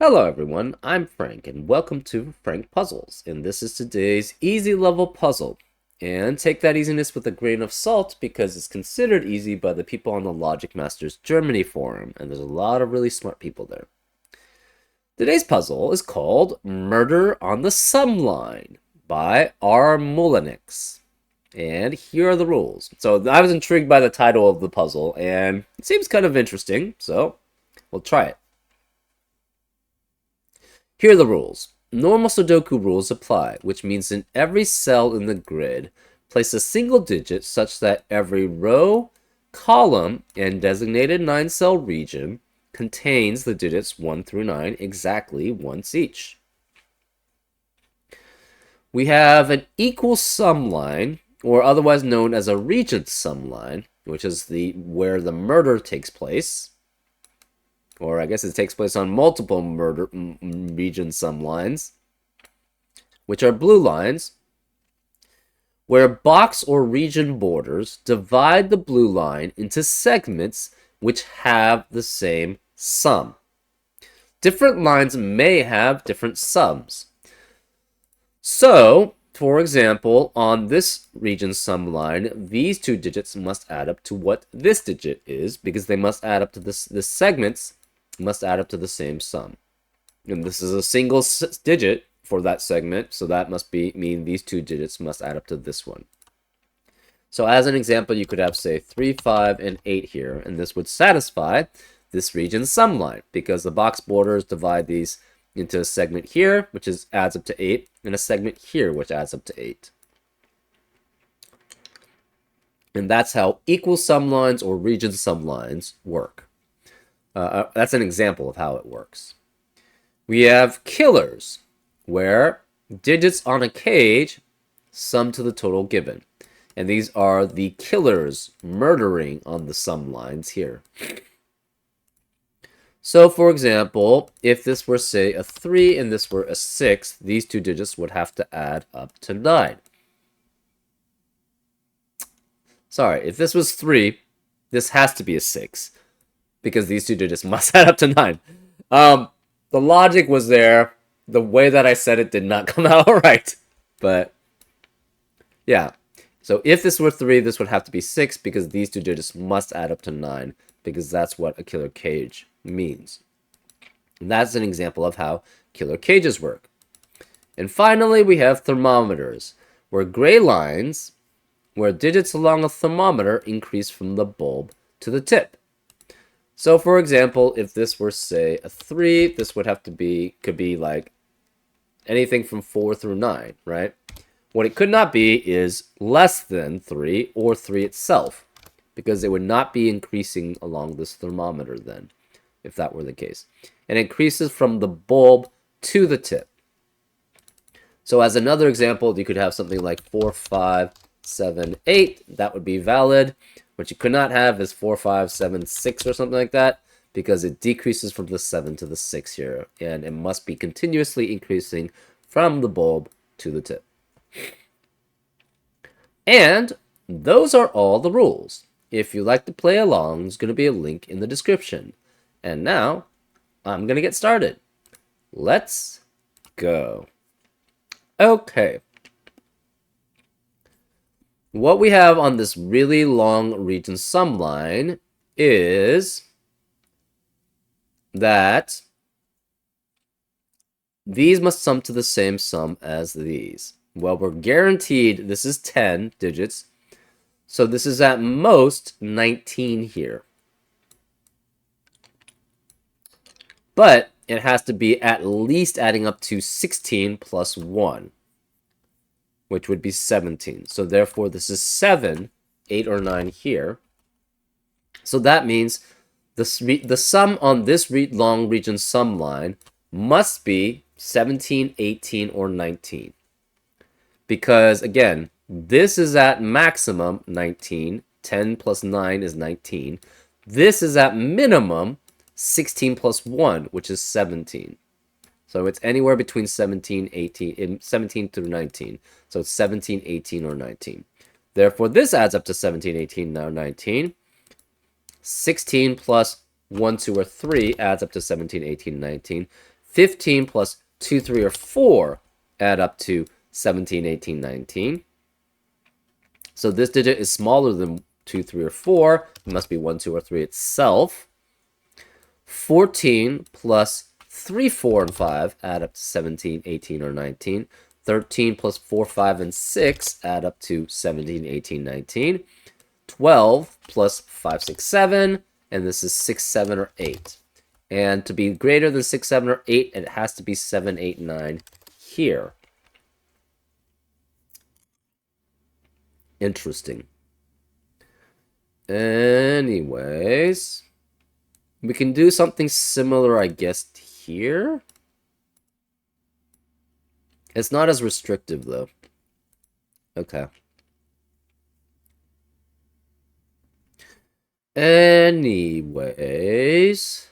Hello everyone, I'm Frank and welcome to Frank Puzzles, and this is today's easy level puzzle. And take that easiness with a grain of salt because it's considered easy by the people on the Logic Masters Germany forum, and there's a lot of really smart people there. Today's puzzle is called Murder on the Sum Line by R. Mullenix. And here are the rules. So I was intrigued by the title of the puzzle, and it seems kind of interesting, so we'll try it. Here are the rules. Normal Sudoku rules apply, which means in every cell in the grid, place a single digit such that every row, column, and designated 9-cell region contains the digits 1 through 9 exactly once each. We have an equal sum line, or otherwise known as a region sum line, which is where the murder takes place. Or I guess it takes place on multiple region sum lines, which are blue lines, where box or region borders divide the blue line into segments which have the same sum. Different lines may have different sums. So, for example, on this region sum line, these two digits must add up to what this digit is, because they must add up to the segments must add up to the same sum. And this is a single digit for that segment, so that must mean these two digits must add up to this one. So as an example, you could have, say, 3, 5, and 8 here, and this would satisfy this region sum line, because the box borders divide these into a segment here, which adds up to 8, and a segment here, which adds up to 8. And that's how equal sum lines or region sum lines work. That's an example of how it works. We have killers, where digits on a cage sum to the total given. And these are the killers murdering on the sum lines here. So, for example, if this were, say, a 3 and this were a 6, these two digits would have to add up to 9. Sorry, if this was 3, this has to be a 6, because these two digits must add up to 9. The logic was there. The way that I said it did not come out right. But, yeah. So if this were 3, this would have to be 6, because these two digits must add up to 9, because that's what a killer cage means. And that's an example of how killer cages work. And finally, we have thermometers, where gray lines, where digits along a thermometer increase from the bulb to the tip. So, for example, if this were, say, a 3, this would have to be, could be like anything from 4 through 9, right? What it could not be is less than 3 or 3 itself, because it would not be increasing along this thermometer then, if that were the case. And it increases from the bulb to the tip. So as another example, you could have something like 4, 5, 7, 8. That would be valid. What you could not have is 4, 5, 7, 6 or something like that, because it decreases from the 7 to the 6 here, and it must be continuously increasing from the bulb to the tip. And those are all the rules. If you'd like to play along, there's going to be a link in the description. And now, I'm going to get started. Let's go. Okay. What we have on this really long region sum line is that these must sum to the same sum as these. Well, we're guaranteed this is 10 digits, so this is at most 19 here. But it has to be at least adding up to 16 plus 1. Which would be 17. So therefore, this is 7, 8, or 9 here. So that means the sum on this long region sum line must be 17, 18, or 19. Because, again, this is at maximum 19. 10 plus 9 is 19. This is at minimum 16 plus 1, which is 17. So it's anywhere between 17 through 19. So it's 17, 18, or 19. Therefore, this adds up to 17, 18, now 19. 16 plus 1, 2, or 3 adds up to 17, 18, 19. 15 plus 2, 3, or 4 add up to 17, 18, 19. So this digit is smaller than 2, 3, or 4. It must be 1, 2, or 3 itself. 14 plus 3, 4, and 5 add up to 17, 18, or 19. 13 plus 4, 5, and 6 add up to 17, 18, 19. 12 plus 5, 6, 7, and this is 6, 7, or 8. And to be greater than 6, 7, or 8, it has to be 7, 8, 9 here. Interesting. Anyways, we can do something similar, I guess, here. It's not as restrictive, though. Okay. Anyways.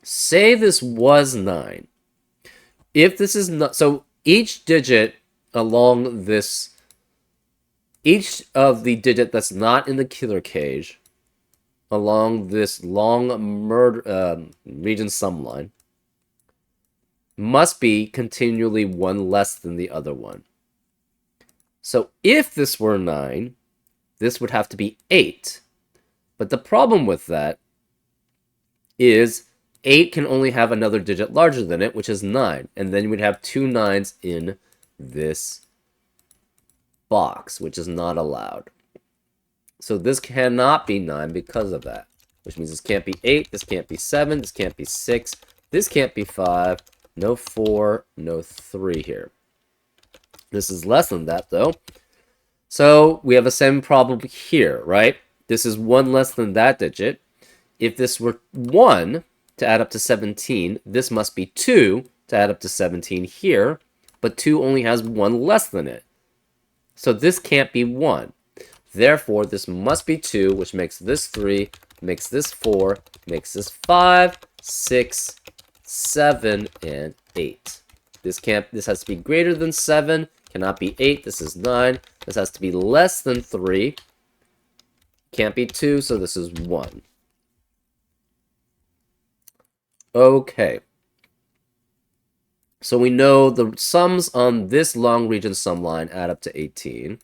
Say this was 9. If this is not... So each digit along this... Each of the digit that's not in the killer cage along this long region sum line must be continually one less than the other one. So if this were 9, this would have to be 8. But the problem with that is 8 can only have another digit larger than it, which is 9. And then you would have 2 9s in this box, which is not allowed. So this cannot be 9 because of that, which means this can't be 8, this can't be 7, this can't be 6, this can't be 5, no 4, no 3 here. This is less than that, though. So we have the same problem here, right? This is 1 less than that digit. If this were 1 to add up to 17, this must be 2 to add up to 17 here, but 2 only has 1 less than it. So this can't be 1. Therefore, this must be 2, which makes this 3, makes this 4, makes this 5, 6, 7, and 8. This has to be greater than 7, cannot be 8, this is 9. This has to be less than 3, can't be 2, so this is 1. Okay. So we know the sums on this long region sum line add up to 18.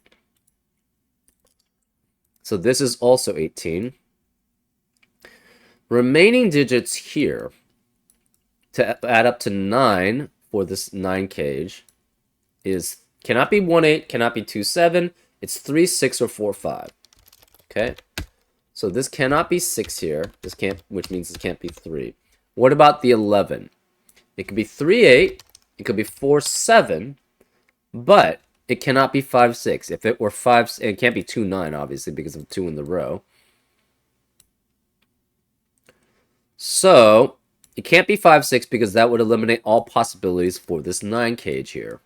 So this is also 18. Remaining digits here to add up to 9 for this 9 cage is cannot be 1, 8, cannot be 2, 7. It's 3, 6, or 4, 5. Okay? So this cannot be 6 here. This can't, which means it can't be 3. What about the 11? It could be 3, 8. It could be 4, 7. But it cannot be 5, 6. If it were 5, it can't be 2, 9, obviously, because of 2 in the row. So, it can't be 5, 6 because that would eliminate all possibilities for this 9 cage here.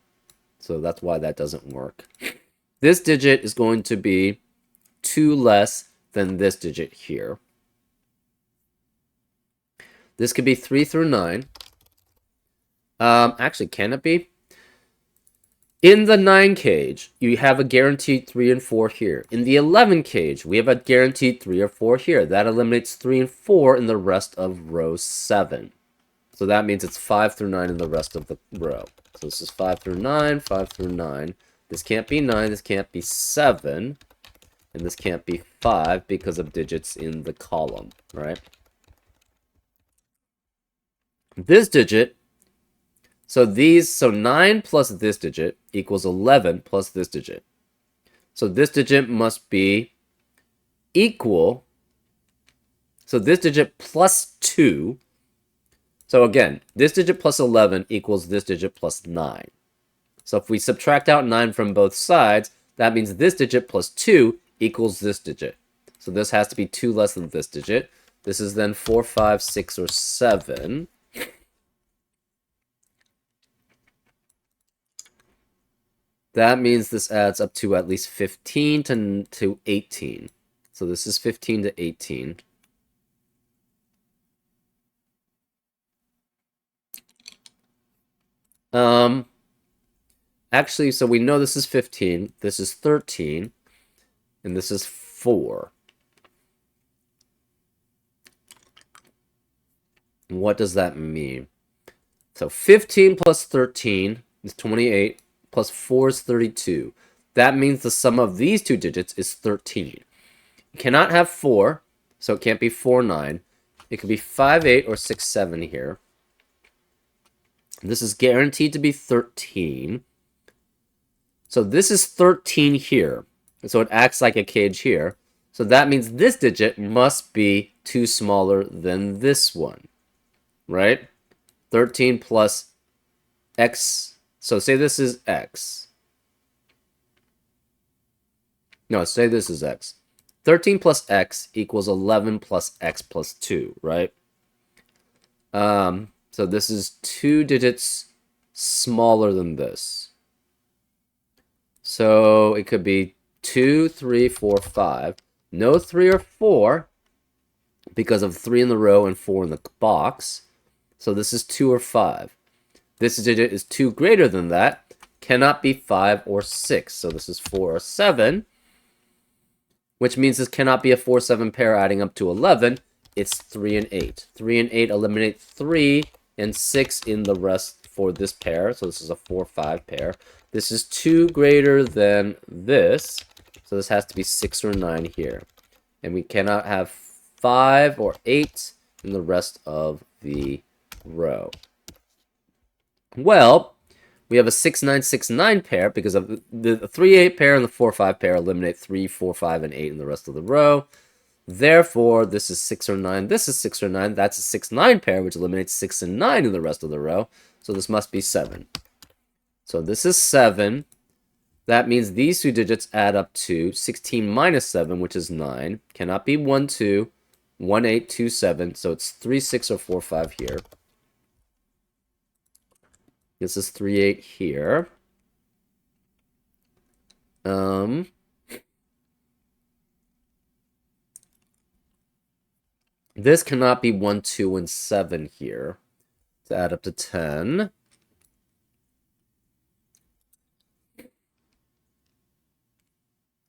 So that's why that doesn't work. This digit is going to be 2 less than this digit here. This could be 3 through 9. Actually, can it be? In the 9 cage, you have a guaranteed 3 and 4 here. In the 11 cage, we have a guaranteed 3 or 4 here. That eliminates 3 and 4 in the rest of row 7. So that means it's 5 through 9 in the rest of the row. So this is 5 through 9, 5 through 9. This can't be 9, this can't be 7. And this can't be 5 because of digits in the column, right? This digit... So 9 plus this digit equals 11 plus this digit. So this digit must be equal. So this digit plus 2. So again, this digit plus 11 equals this digit plus 9. So if we subtract out 9 from both sides, that means this digit plus 2 equals this digit. So this has to be 2 less than this digit. This is then 4, 5, 6, or 7. That means this adds up to at least 15 to 18. So this is 15 to 18. Actually, so we know this is 15. This is 13. and this is 4. What does that mean? So 15 plus 13 is 28, plus 4 is 32. That means the sum of these two digits is 13. You cannot have 4, so it can't be 4, 9. It could be 5, 8, or 6, 7 here. This is guaranteed to be 13. So this is 13 here. And so it acts like a cage here. So that means this digit must be 2 smaller than this one, right? 13 plus x. So say this is x. No, say this is x. 13 plus x equals 11 plus x plus 2, right? So this is 2 digits smaller than this. So it could be 2, 3, 4, 5. No 3 or 4 because of 3 in the row and 4 in the box. So this is 2 or 5. This digit is 2 greater than that. Cannot be 5 or 6. So this is 4 or 7. Which means this cannot be a 4-7 pair adding up to 11. It's 3 and 8. 3 and 8 eliminate 3 and 6 in the rest for this pair. So this is a 4-5 pair. This is 2 greater than this. So this has to be 6 or 9 here. And we cannot have 5 or 8 in the rest of the row. Well, we have a 6-9-6-9 pair because of the 3-8 pair and the 4-5 pair eliminate 3, 4, 5, and 8 in the rest of the row. Therefore, this is 6 or 9. This is 6 or 9. That's a 6-9 pair, which eliminates 6 and 9 in the rest of the row. So this must be 7. So this is 7. That means these two digits add up to 16 minus 7, which is 9. Cannot be 1, 2, 1, 8, 2, 7. So it's 3, 6, or 4, 5 here. This is 3, 8 here. This cannot be 1, 2, and 7 here to add up to 10.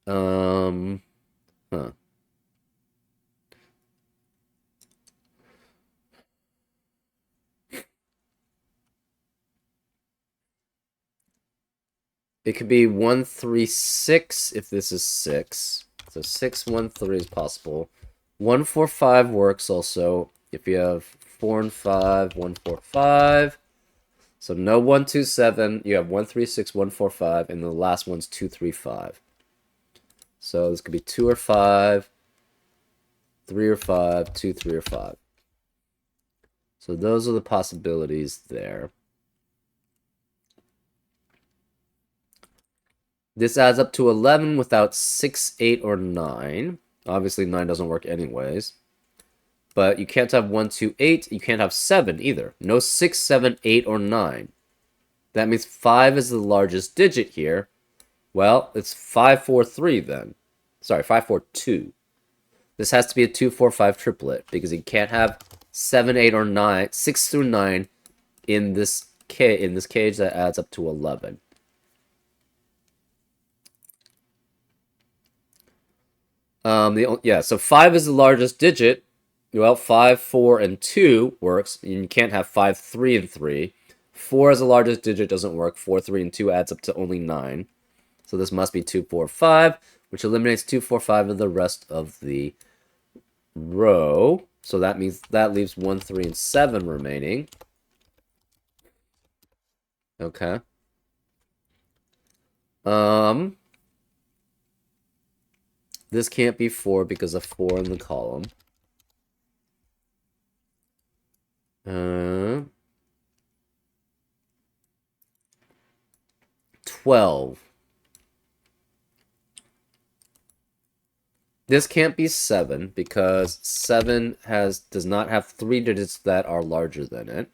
Huh. It could be 1, 3, 6 if this is 6. So 6, 1, 3 is possible. 1, 4, 5 works also if you have 4 and 5, 1, 4, 5. So no 1, 2, 7. You have 1, 3, 6, 1, 4, 5, and the last one's 2, 3, 5. So this could be 2 or 5, 3 or 5, 2, 3 or 5. So those are the possibilities there. This adds up to 11 without 6, 8, or 9. Obviously, 9 doesn't work anyways. But you can't have 1, 2, 8. You can't have 7 either. No 6, 7, 8, or 9. That means 5 is the largest digit here. Well, it's 5, 4, 3 then. Sorry, 5, 4, 2. This has to be a 2, 4, 5 triplet because you can't have 7, 8, or 9, 6 through 9 in this cage that adds up to 11. So 5 is the largest digit. Well, 5, 4, and 2 works. And you can't have 5, 3, and 3. 4 as the largest digit doesn't work. 4, 3, and 2 adds up to only 9. So this must be 2, 4, 5, which eliminates 2, 4, 5 of the rest of the row. So that means that leaves 1, 3, and 7 remaining. Okay. This can't be 4 because of 4 in the column. 12. This can't be 7 because 7 does not have 3 digits that are larger than it.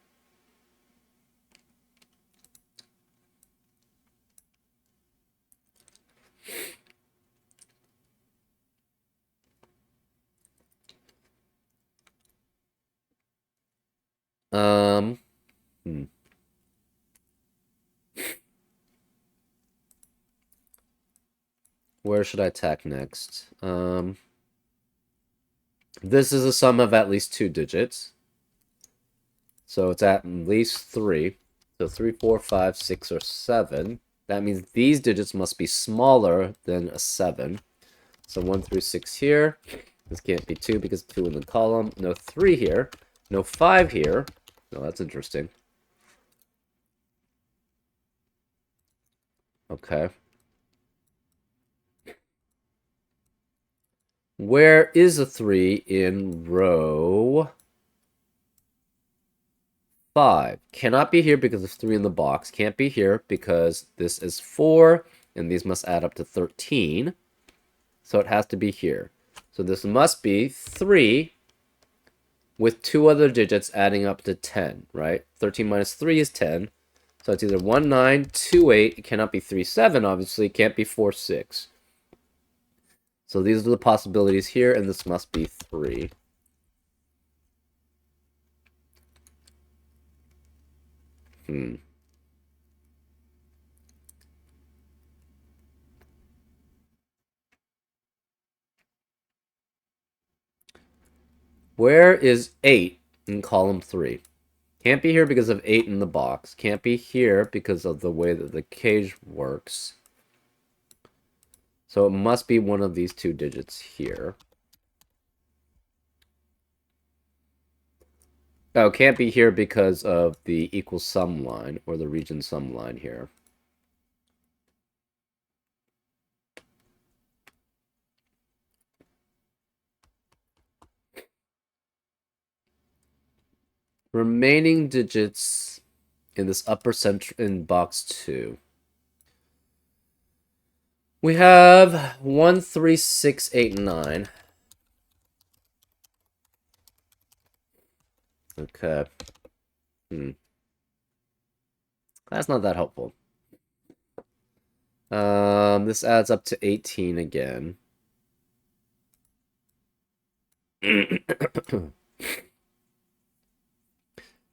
where should I attack next? This is a sum of at least 2 digits. So it's at least 3. So 3, 4, 5, 6, or 7. That means these digits must be smaller than a 7. So 1 through 6 here. This can't be 2 because 2 in the column. No 3 here. No 5 here. Oh, that's interesting. Okay. Where is a 3 in row 5? Cannot be here because there's 3 in the box. Can't be here because this is 4, and these must add up to 13. So it has to be here. So this must be 3 with 2 other digits adding up to 10, right? 13 minus 3 is 10. So it's either 1, 9, 2, 8. It cannot be 3, 7, obviously. It can't be 4, 6. So these are the possibilities here, and this must be 3. Where is 8 in column 3? Can't be here because of 8 in the box. Can't be here because of the way that the cage works. So it must be one of these 2 digits here. Oh, can't be here because of the equal sum line, or the region sum line here. Remaining digits in this upper center in box 2. We have 1, 3, 6, 8, 9. Okay. That's not that helpful. This adds up to 18 again.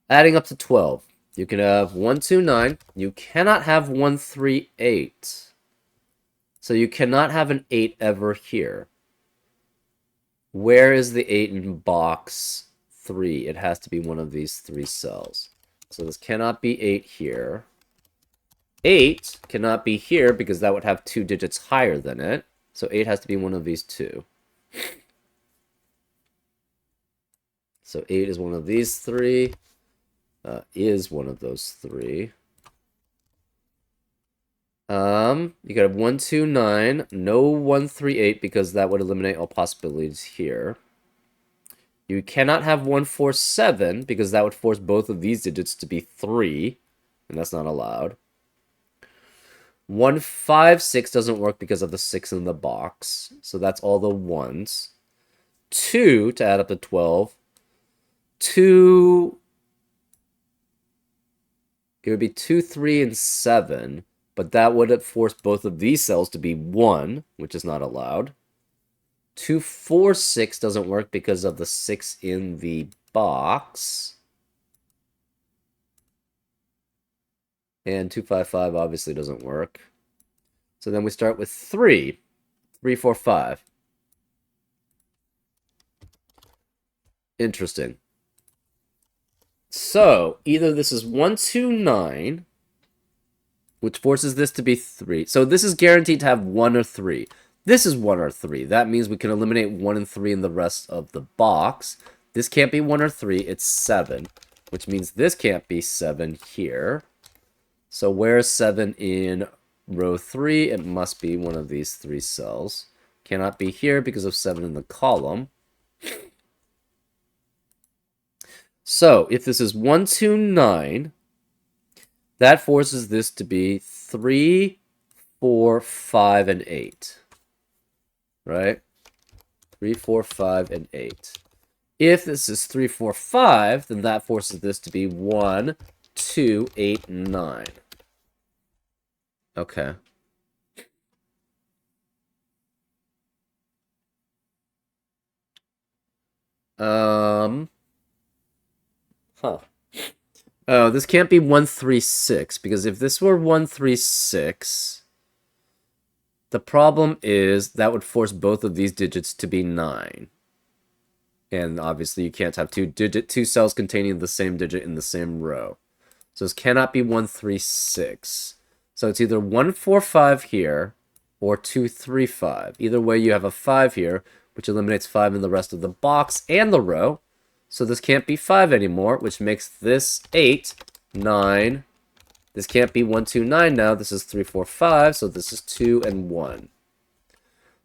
Adding up to 12. You can have 1, 2, 9. You cannot have 1, 3, 8. So you cannot have an 8 ever here. Where is the 8 in box 3? It has to be one of these 3 cells. So this cannot be 8 here. 8 cannot be here because that would have 2 digits higher than it. So 8 has to be one of these 2. So 8 is one of these 3. Is one of those 3. You could have 1, 2, 9. No 1, 3, 8 because that would eliminate all possibilities here. You cannot have 1, 4, 7 because that would force both of these digits to be 3. And that's not allowed. 1, 5, 6 doesn't work because of the 6 in the box. So that's all the 1s. 2 to add up to 12. 2... It would be 2, 3, and 7. But that would force both of these cells to be 1, which is not allowed. 2, 4, 6 doesn't work because of the 6 in the box. And 2, 5, 5 obviously doesn't work. So then we start with 3. 3, 4, 5. Interesting. So, either this is 1, 2, 9, which forces this to be 3. So this is guaranteed to have 1 or 3. This is 1 or 3. That means we can eliminate 1 and 3 in the rest of the box. This can't be 1 or 3. It's 7, which means this can't be 7 here. So where's 7 in row 3? It must be one of these 3 cells. Cannot be here because of 7 in the column. So if this is 1, 2, 9, that forces this to be 3, 4, 5, and 8. Right? 3, 4, 5, and 8. If this is 3, 4, 5, then that forces this to be 1, 2, 8, 9. Okay. Huh. Oh, this can't be 1, 3, 6, because if this were 1, 3, 6, The problem is that would force both of these digits to be 9. And obviously you can't have two cells containing the same digit in the same row. So this cannot be 136. So it's either 145 here or 235. Either way, you have a 5 here, which eliminates 5 in the rest of the box and the row. So this can't be 5 anymore, which makes this 8, 9. This can't be 129 now. This is 345, so this is 2 and 1.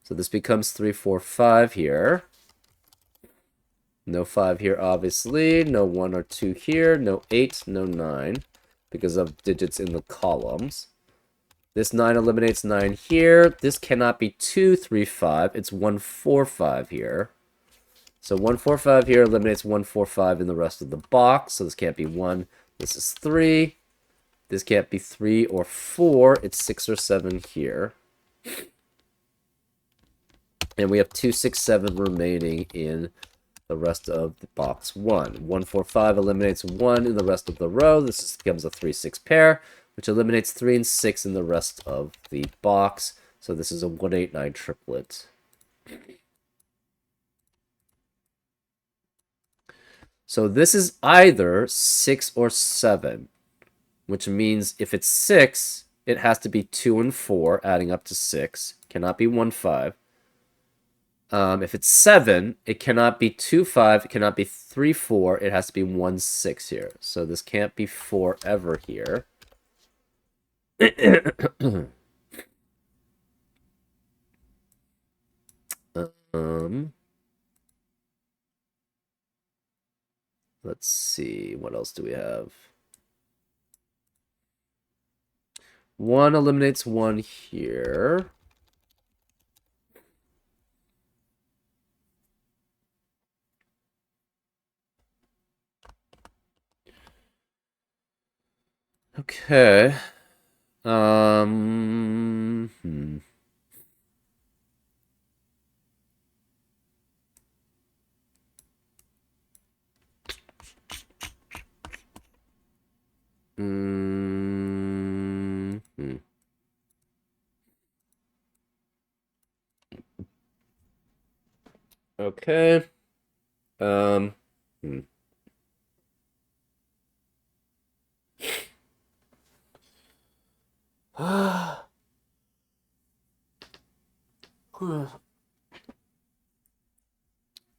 So this becomes 345 here. No 5 here, obviously. No 1 or 2 here. No 8, no 9, because of digits in the columns. This 9 eliminates 9 here. This cannot be 235. It's 145 here. So 145 here eliminates 145 in the rest of the box. So this can't be 1. This is 3. This can't be 3 or 4. It's 6 or 7 here. And we have 2, 6, 7 remaining in the rest of the box 1. 145 eliminates 1 in the rest of the row. This becomes a 3, 6 pair, which eliminates 3 and 6 in the rest of the box. So this is a 189 triplet. So this is either 6 or 7, which means if it's 6, it has to be 2 and 4, adding up to 6. Cannot be 1, 5. If it's 7, it cannot be 2, 5. It cannot be 3, 4. It has to be 1, 6 here. So this can't be 4 ever here. Let's see. What else do we have? 1 eliminates 1 here. Okay. Okay.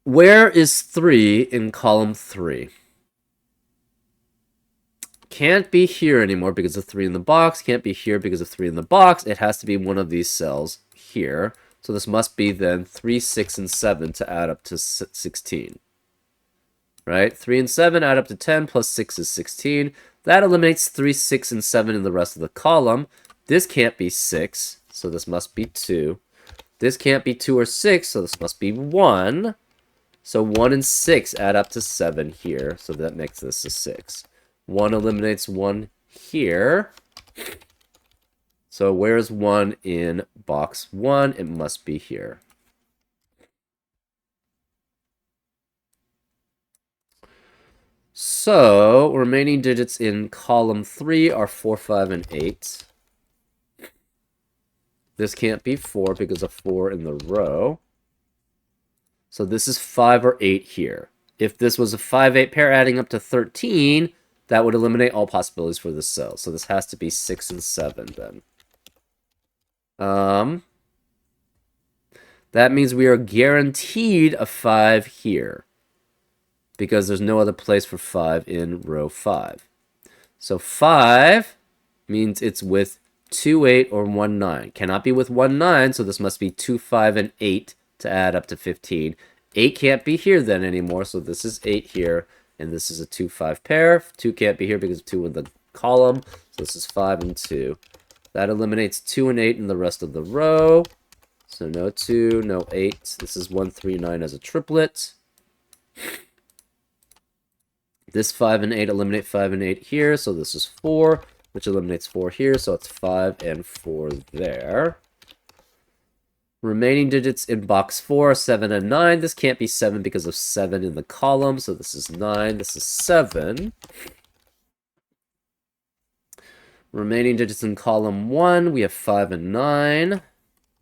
Where is 3 in column 3? Can't be here anymore because of 3 in the box. Can't be here because of 3 in the box. It has to be one of these cells here. So this must be then 3, 6, and 7 to add up to 16. Right? 3 and 7 add up to 10 plus 6 is 16. That eliminates 3, 6, and 7 in the rest of the column. This can't be 6, so this must be 2. This can't be 2 or 6, so this must be 1. So 1 and 6 add up to 7 here, so that makes this a 6. 1 eliminates 1 here. So where's 1 in box 1? It must be here. So remaining digits in column 3 are 4, 5, and 8. This can't be 4 because of 4 in the row. So this is 5 or 8 here. If this was a 5, 8 pair adding up to 13, that would eliminate all possibilities for this cell. So this has to be 6 and 7 then. That means we are guaranteed a 5 here, because there's no other place for 5 in row 5. So 5 means it's with 2, 8, or 1, 9. Cannot be with 1, 9, so this must be 2, 5, and 8 to add up to 15. 8 can't be here then anymore, so this is 8 here, and this is a 2, 5 pair. 2 can't be here because of 2 in the column, so this is 5 and 2. That eliminates 2 and 8 in the rest of the row. So no 2, no 8. This is 1, 3, 9 as a triplet. This 5 and 8 eliminate 5 and 8 here, so this is 4, which eliminates 4 here, so it's 5 and 4 there. Remaining digits in box 4 are 7 and 9. This can't be 7 because of 7 in the column, so this is 9, this is 7. Remaining digits in column 1, we have 5 and 9.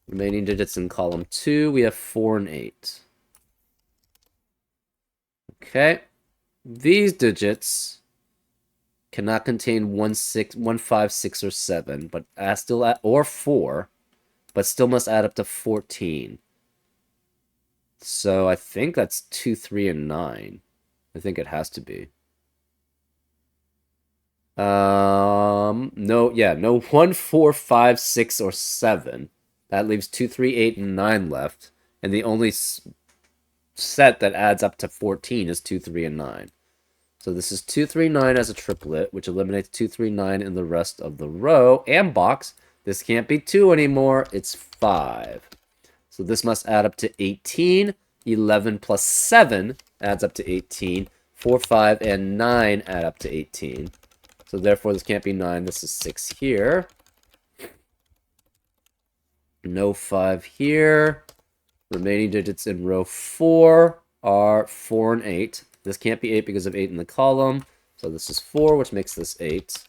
Remaining digits in column 2, we have 4 and 8. Okay. These digits cannot contain 1, 6, 1, 5, 6, or 7, but or 4, but still must add up to 14. So I think that's 2, 3, and 9. I think it has to be. No, yeah, no 1, 4, 5, 6, or 7. That leaves 2, 3, 8, and 9 left. And the only set that adds up to 14 is 2, 3, and 9. So this is 2, 3, 9 as a triplet, which eliminates 2, 3, 9 in the rest of the row and box. This can't be 2 anymore, it's 5. So this must add up to 18. 11 plus 7 adds up to 18. 4, 5, and 9 add up to 18. So therefore this can't be 9, this is 6 here. No 5 here. Remaining digits in row 4 are 4 and 8. This can't be 8 because of 8 in the column. So this is 4, which makes this 8.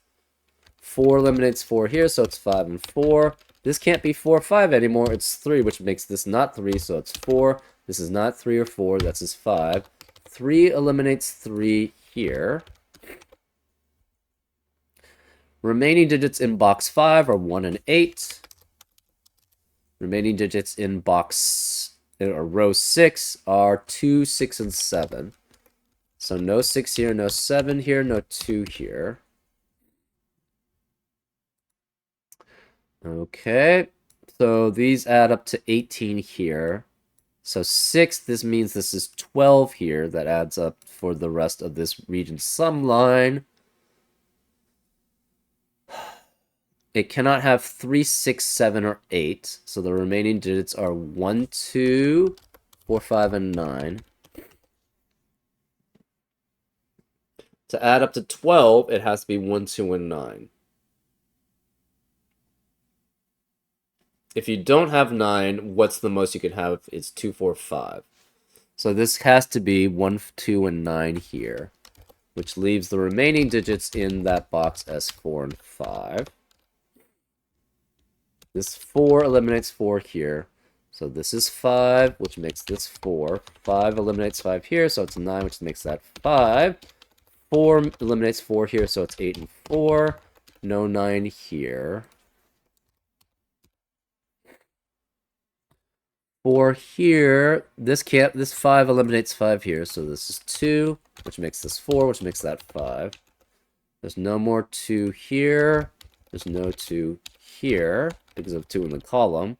4 eliminates 4 here, so it's 5 and 4. This can't be 4 or 5 anymore. It's 3, which makes this not 3, so it's 4. This is not 3 or 4. This is 5. 3 eliminates 3 here. Remaining digits in box 5 are 1 and 8. Remaining digits in row 6 are 2, 6, and 7. So no 6 here, no 7 here, no 2 here. Okay, so these add up to 18 here. So 6, this means this is 12 here. That adds up for the rest of this region sum line. It cannot have 3, 6, 7, or 8. So the remaining digits are 1, 2, 4, 5, and 9. To add up to 12, it has to be 1, 2, and 9. If you don't have 9, what's the most you can have? It's 2, 4, 5. So this has to be 1, 2, and 9 here, which leaves the remaining digits in that box as 4 and 5. This 4 eliminates 4 here. So this is 5, which makes this 4. 5 eliminates 5 here, so it's 9, which makes that 5. 4 eliminates 4 here, so it's 8 and 4. No 9 here. 4 here. This 5 eliminates 5 here, so this is 2, which makes this 4, which makes that 5. There's no more 2 here. There's no 2 here because of 2 in the column.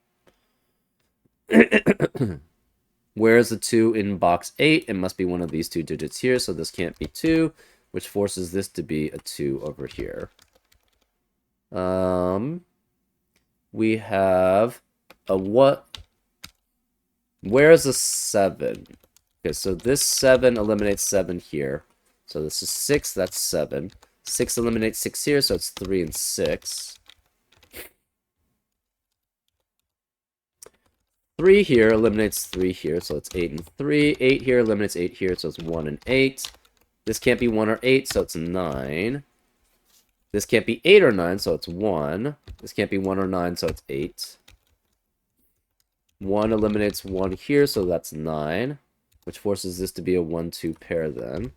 Where's the 2 in box 8? It must be one of these 2 digits here, so this can't be 2, which forces this to be a 2 over here. We have a what? Where's the 7? Okay, so this 7 eliminates 7 here. So this is 6, that's 7. 6 eliminates 6 here, so it's 3 and 6. 3 here eliminates 3 here, so it's 8 and 3. 8 here eliminates 8 here, so it's 1 and 8. This can't be 1 or 8, so it's 9. This can't be 8 or 9, so it's 1. This can't be 1 or 9, so it's 8. 1 eliminates 1 here, so that's 9, which forces this to be a 1-2 pair then.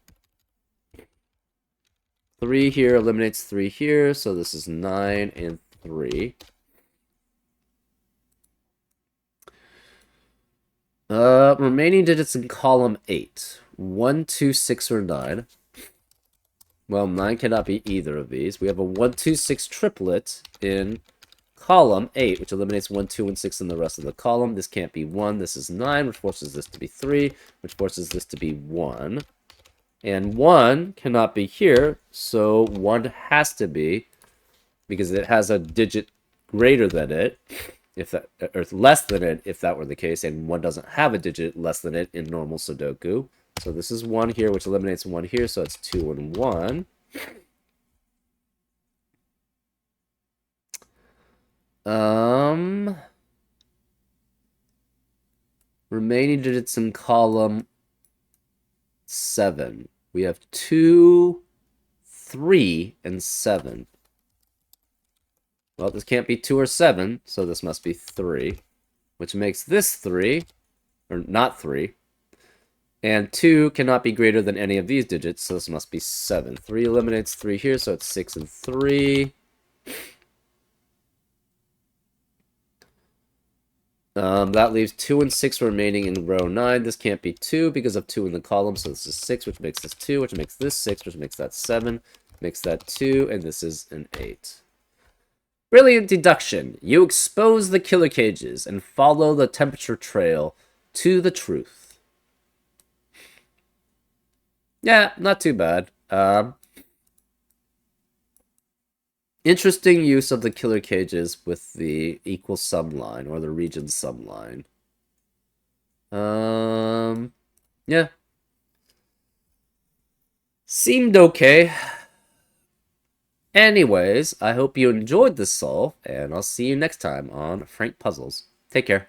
3 here eliminates 3 here, so this is 9 and 3. Remaining digits in column 8. 1, 2, 6, or 9. Well, 9 cannot be either of these. We have a 1, 2, 6 triplet in column 8, which eliminates 1, 2, and 6 in the rest of the column. This can't be 1. This is 9, which forces this to be 3, which forces this to be 1. And 1 cannot be here, so 1 has to be, because it has a digit greater than it, or less than it, if that were the case, and 1 doesn't have a digit less than it in normal Sudoku. So this is 1 here, which eliminates 1 here, so it's 2 and 1. Remaining digits in column 7. We have 2, 3, and 7. Well, this can't be 2 or 7, so this must be 3. which makes this 3, or not 3. And 2 cannot be greater than any of these digits, so this must be 7. 3 eliminates 3 here, so it's 6 and 3. That leaves 2 and 6 remaining in row 9. This can't be 2 because of 2 in the column, so this is 6, which makes this 2, which makes this 6, which makes that 7, makes that 2, and this is an 8. Brilliant deduction. You expose the killer cages and follow the temperature trail to the truth. Yeah, not too bad. Interesting use of the killer cages with the equal sum line, or the region sum line. Yeah. Seemed okay. Anyways, I hope you enjoyed this solve, and I'll see you next time on Frank Puzzles. Take care.